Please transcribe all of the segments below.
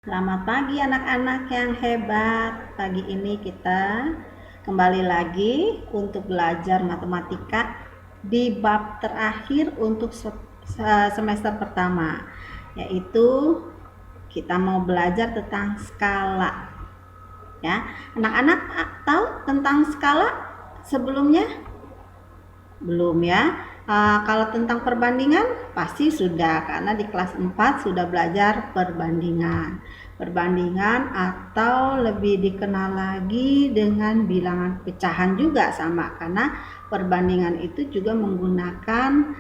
Selamat pagi anak-anak yang hebat. Pagi ini kita kembali lagi untuk belajar matematika di bab terakhir untuk semester pertama, yaitu kita mau belajar tentang skala. Ya, anak-anak tahu tentang skala sebelumnya? Belum ya. Kalau tentang perbandingan pasti sudah, karena di kelas 4 sudah belajar perbandingan. Perbandingan atau lebih dikenal lagi dengan bilangan pecahan juga sama, karena perbandingan itu juga menggunakan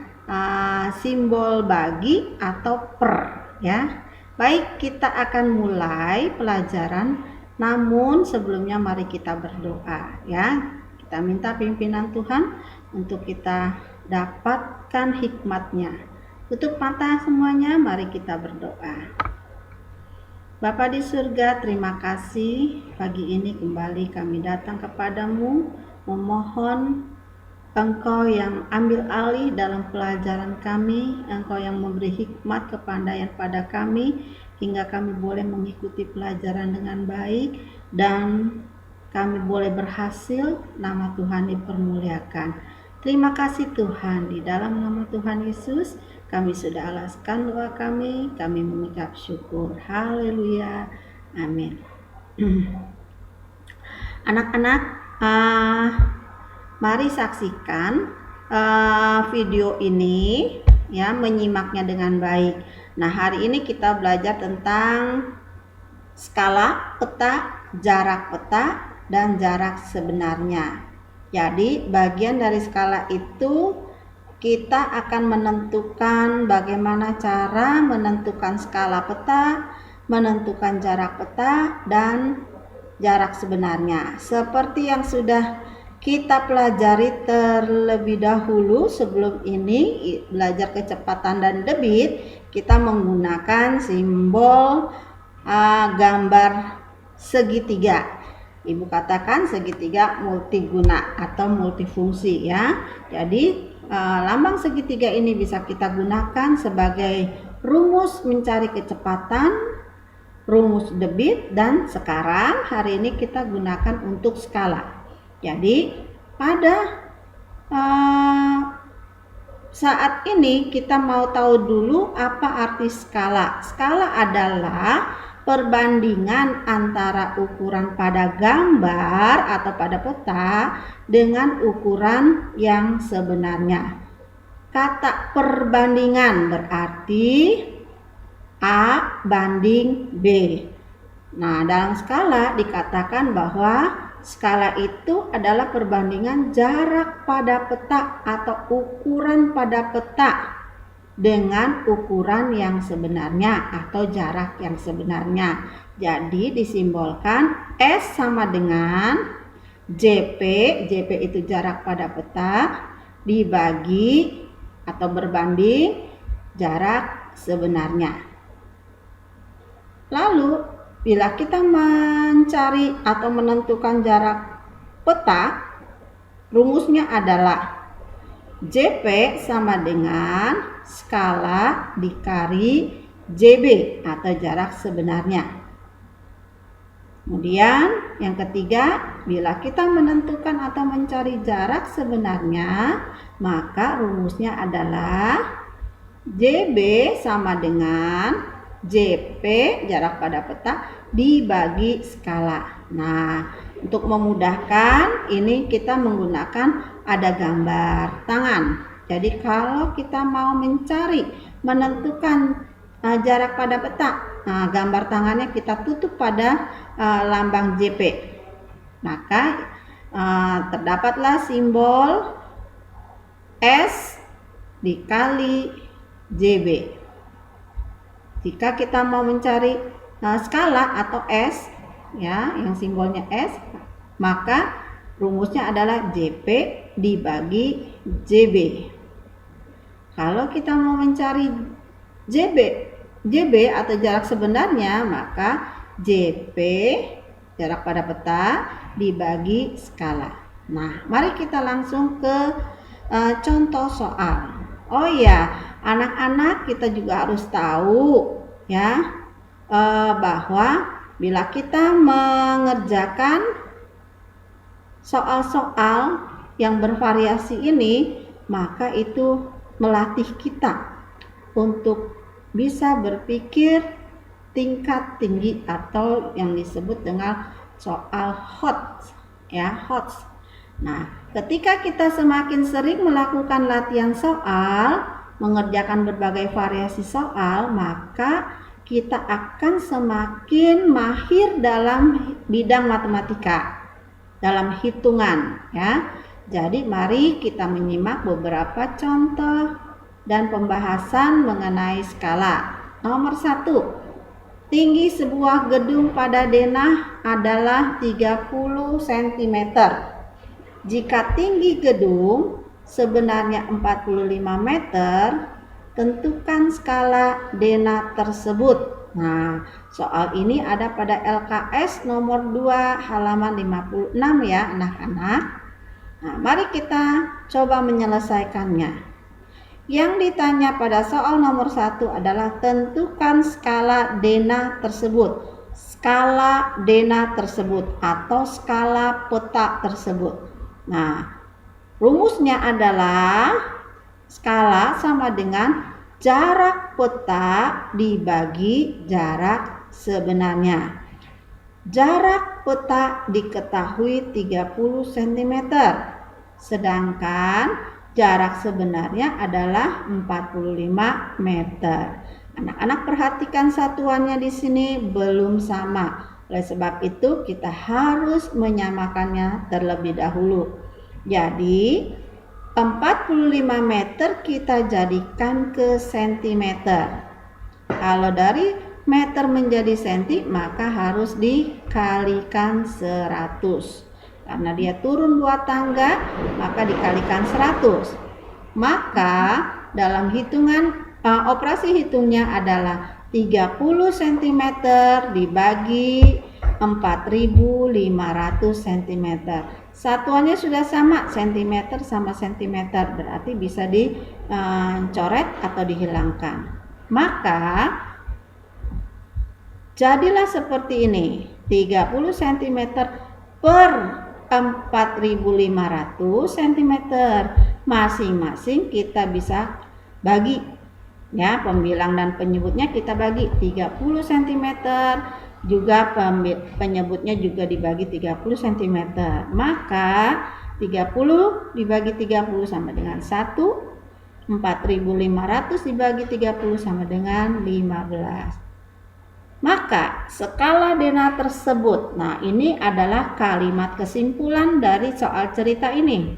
simbol bagi atau per ya. Baik, kita akan mulai pelajaran, namun sebelumnya mari kita berdoa ya. Kita minta pimpinan Tuhan untuk kita dapatkan hikmatnya. Tutup mata semuanya, mari kita berdoa. Bapa di surga, terima kasih pagi ini kembali kami datang kepadamu, memohon Engkau yang ambil alih dalam pelajaran kami, Engkau yang memberi hikmat kepandaian pada kami, hingga kami boleh mengikuti pelajaran dengan baik, dan kami boleh berhasil, nama Tuhan dipermuliakan. Terima kasih Tuhan, di dalam nama Tuhan Yesus, kami sudah alaskan doa kami mengucap syukur. Haleluya, amin. Anak-anak, mari saksikan video ini ya, menyimaknya dengan baik. Nah, hari ini kita belajar tentang skala peta, jarak peta, dan jarak sebenarnya. Jadi bagian dari skala itu kita akan menentukan bagaimana cara menentukan skala peta, menentukan jarak peta, dan jarak sebenarnya. Seperti yang sudah kita pelajari terlebih dahulu sebelum ini, belajar kecepatan dan debit, kita menggunakan simbol gambar segitiga. Ibu katakan segitiga multiguna atau multifungsi ya. Jadi lambang segitiga ini bisa kita gunakan sebagai rumus mencari kecepatan, rumus debit, dan sekarang hari ini kita gunakan untuk skala. Jadi pada saat ini kita mau tahu dulu apa arti skala. Skala adalah perbandingan antara ukuran pada gambar atau pada peta dengan ukuran yang sebenarnya. Kata perbandingan berarti A banding B. Nah, dalam skala dikatakan bahwa skala itu adalah perbandingan jarak pada peta atau ukuran pada peta dengan ukuran yang sebenarnya atau jarak yang sebenarnya. Jadi disimbolkan S sama dengan JP. JP itu jarak pada peta dibagi atau berbanding jarak sebenarnya. Lalu bila kita mencari atau menentukan jarak peta, rumusnya adalah JP sama dengan skala dikali JB atau jarak sebenarnya. Kemudian yang ketiga, bila kita menentukan atau mencari jarak sebenarnya, maka rumusnya adalah JB sama dengan JP jarak pada peta dibagi skala. Nah, untuk memudahkan ini kita menggunakan ada gambar tangan. Jadi kalau kita mau mencari menentukan jarak pada peta, gambar tangannya kita tutup pada lambang JP. Maka terdapatlah simbol S dikali JB. Jika kita mau mencari skala atau S ya, yang simbolnya S, maka rumusnya adalah JP dibagi JB. Kalau kita mau mencari JB atau jarak sebenarnya, maka JP jarak pada peta dibagi skala. Nah, mari kita langsung ke contoh soal. Oh iya, anak-anak kita juga harus tahu ya, bahwa bila kita mengerjakan soal-soal yang bervariasi ini, maka itu melatih kita untuk bisa berpikir tingkat tinggi atau yang disebut dengan soal HOT ya, HOT. Nah, ketika kita semakin sering melakukan latihan soal, mengerjakan berbagai variasi soal, maka kita akan semakin mahir dalam bidang matematika, dalam hitungan ya. Jadi mari kita menyimak beberapa contoh dan pembahasan mengenai skala. Nomor 1, tinggi sebuah gedung pada denah adalah 30 cm. Jika tinggi gedung sebenarnya 45 meter, tentukan skala denah tersebut. Nah, soal ini ada pada LKS nomor 2 halaman 56 ya anak-anak. Nah, mari kita coba menyelesaikannya. Yang ditanya pada soal nomor 1 adalah tentukan skala denah tersebut. Skala denah tersebut atau skala peta tersebut. Nah, rumusnya adalah skala sama dengan jarak peta dibagi jarak sebenarnya. Jarak peta diketahui 30 cm. Sedangkan jarak sebenarnya adalah 45 meter. Anak-anak perhatikan satuannya di sini belum sama. Oleh sebab itu kita harus menyamakannya terlebih dahulu. Jadi 45 meter kita jadikan ke sentimeter. Kalau dari meter menjadi senti maka harus dikalikan 100. Karena dia turun 2 tangga, maka dikalikan 100. Maka dalam hitungan operasi hitungnya adalah 30 cm dibagi 4.500 cm. Satuannya sudah sama, cm sama cm, berarti bisa dicoret atau dihilangkan. Maka jadilah seperti ini, 30 cm per 4.500 cm. Masing-masing kita bisa bagi ya, pembilang dan penyebutnya kita bagi 30 cm, juga penyebutnya juga dibagi 30 cm. Maka 30 dibagi 30 sama dengan 1, 4.500 dibagi 30 sama dengan 15. Maka skala denah tersebut, nah ini adalah kalimat kesimpulan dari soal cerita ini.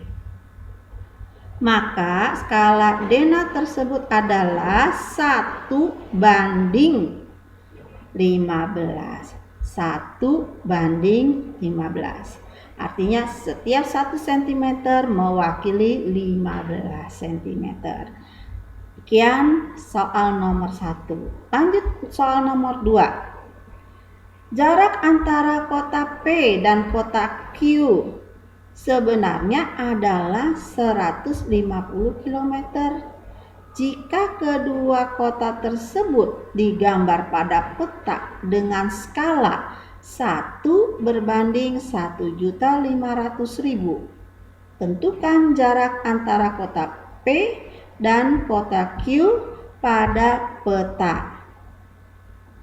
Maka skala denah tersebut adalah 1:15. 1:15. Artinya setiap 1 cm mewakili 15 cm. Sekian soal nomor 1. Lanjut soal nomor 2. Jarak antara kota P dan kota Q sebenarnya adalah 150 km. Jika kedua kota tersebut digambar pada peta dengan skala 1:1.500.000, tentukan jarak antara kota P dan kota Q pada peta.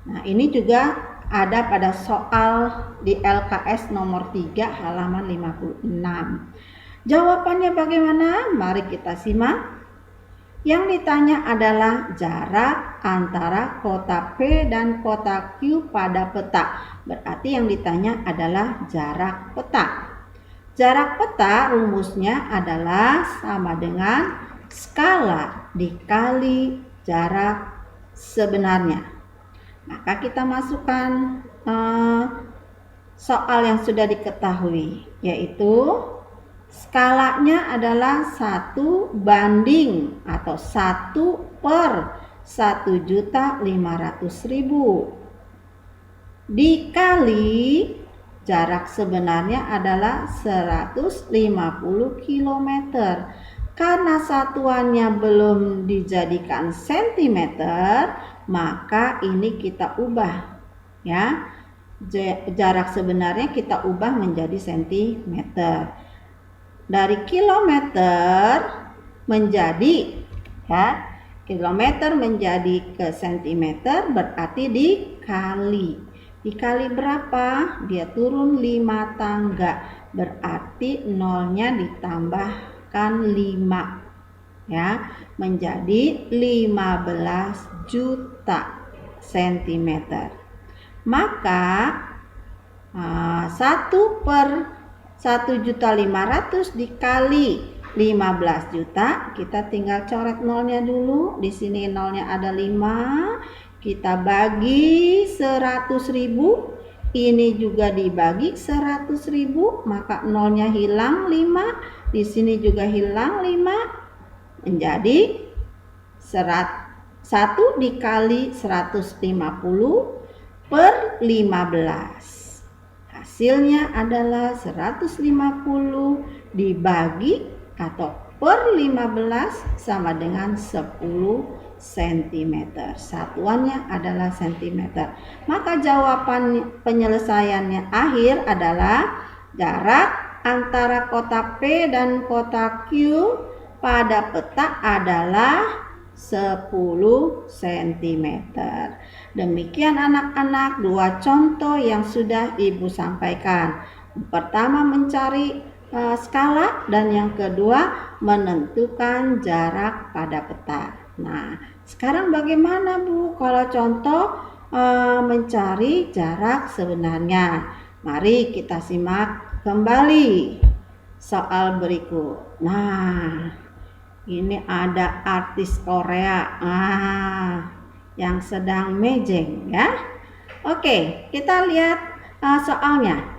Nah, ini juga ada pada soal di LKS nomor 3 halaman 56. Jawabannya bagaimana? Mari kita simak. Yang ditanya adalah jarak antara kota P dan kota Q pada peta. Berarti yang ditanya adalah jarak peta. Jarak peta rumusnya adalah sama dengan skala dikali jarak sebenarnya. Maka kita masukkan soal yang sudah diketahui, yaitu skalanya adalah 1 banding atau 1/1.500.000 dikali jarak sebenarnya adalah 150 km. Karena satuannya belum dijadikan cm, maka ini kita ubah ya. Jarak sebenarnya kita ubah menjadi sentimeter. Dari kilometer menjadi, ya, kilometer menjadi ke sentimeter berarti dikali. Dikali berapa? Dia turun 5 tangga. Berarti nolnya ditambahkan 5, ya, menjadi 15 juta sentimeter. Maka 1/1.500.000 dikali 15 juta, kita tinggal coret nolnya dulu. Di sini nolnya ada 5, kita bagi 100.000, ini juga dibagi 100.000, maka nolnya hilang 5, di sini juga hilang 5, menjadi 1 dikali 150/15. Hasilnya adalah 150 dibagi atau per 15 sama dengan 10 cm. Satuannya adalah cm. Maka jawaban penyelesaiannya akhir adalah jarak antara kotak P dan kotak Q pada peta adalah 10 cm. Demikian anak-anak 2 contoh yang sudah Ibu sampaikan. Pertama mencari skala dan yang kedua menentukan jarak pada peta. Nah, sekarang bagaimana Bu kalau contoh mencari jarak sebenarnya? Mari kita simak kembali soal berikut. Nah, ini ada artis Korea yang sedang mejeng, ya. Oke, kita lihat soalnya.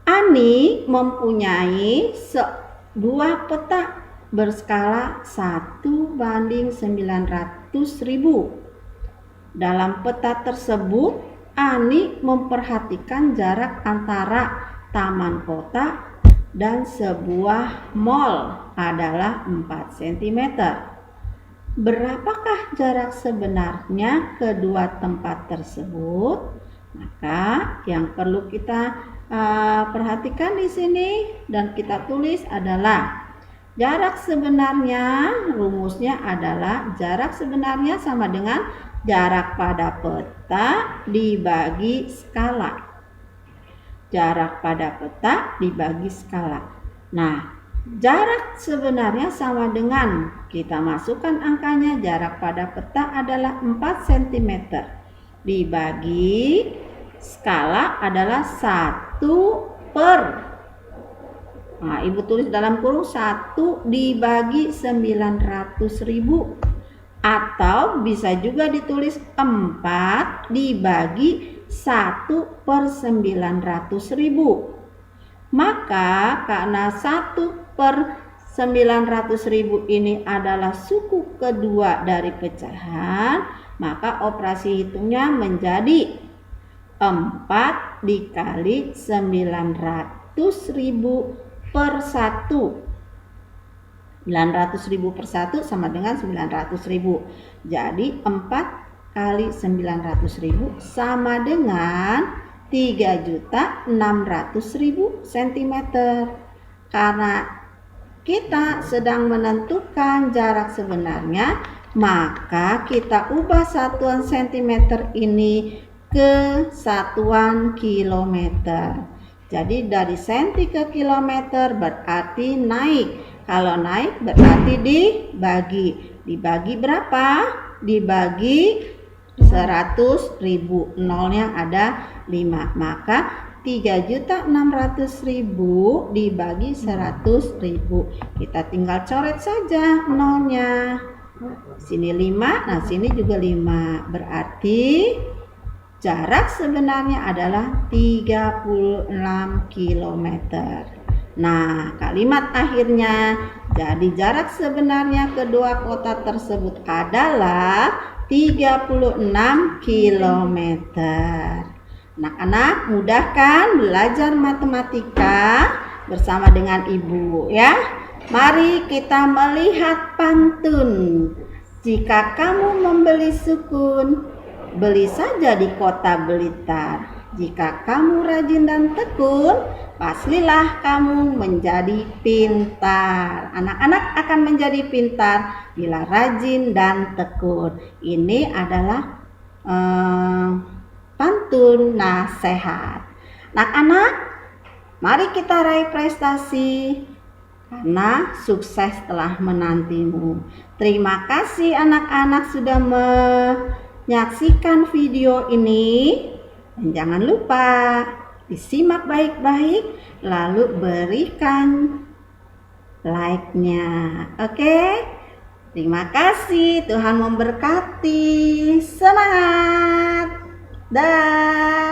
Ani mempunyai sebuah peta berskala 1/900.000. Dalam peta tersebut, Ani memperhatikan jarak antara taman kota dan sebuah mall adalah 4 cm. Berapakah jarak sebenarnya kedua tempat tersebut? Maka yang perlu kita perhatikan di sini dan kita tulis adalah jarak sebenarnya, rumusnya adalah jarak sebenarnya sama dengan jarak pada peta dibagi skala. Jarak pada peta dibagi skala. Nah, jarak sebenarnya sama dengan, kita masukkan angkanya, jarak pada peta adalah 4 cm. Dibagi skala adalah 1 per. Nah, Ibu tulis dalam kurung 1 dibagi 900.000. Atau bisa juga ditulis 4 dibagi 1/900.000. Maka karena 1/900.000 ini adalah suku kedua dari pecahan, maka operasi hitungnya menjadi 4 dikali 900.000 per 1. 900.000 per 1 sama dengan 900.000. Jadi 4 kali 900.000 sama dengan 3.600.000 cm. Karena kita sedang menentukan jarak sebenarnya, maka kita ubah satuan cm ini ke satuan kilometer. Jadi dari senti ke kilometer berarti naik. Kalau naik berarti dibagi. Dibagi berapa? Dibagi 100.000, nolnya ada 5, maka 3.600.000 dibagi 100.000, kita tinggal coret saja nolnya. Sini 5, nah sini juga 5, berarti jarak sebenarnya adalah 36 km. Nah, kalimat akhirnya, jadi jarak sebenarnya kedua kota tersebut adalah 36 km. Anak-anak, mudah kan belajar matematika bersama dengan Ibu, ya? Mari kita melihat pantun. Jika kamu membeli sukun, beli saja di kota Blitar. Jika kamu rajin dan tekun, pastilah kamu menjadi pintar. Anak-anak akan menjadi pintar bila rajin dan tekun. Ini adalah pantun nasihat. Anak-anak, mari kita raih prestasi karena sukses telah menantimu. Terima kasih anak-anak sudah menyaksikan video ini. Dan jangan lupa disimak baik-baik lalu berikan like-nya. Oke? Terima kasih, Tuhan memberkati. Semangat. Dah.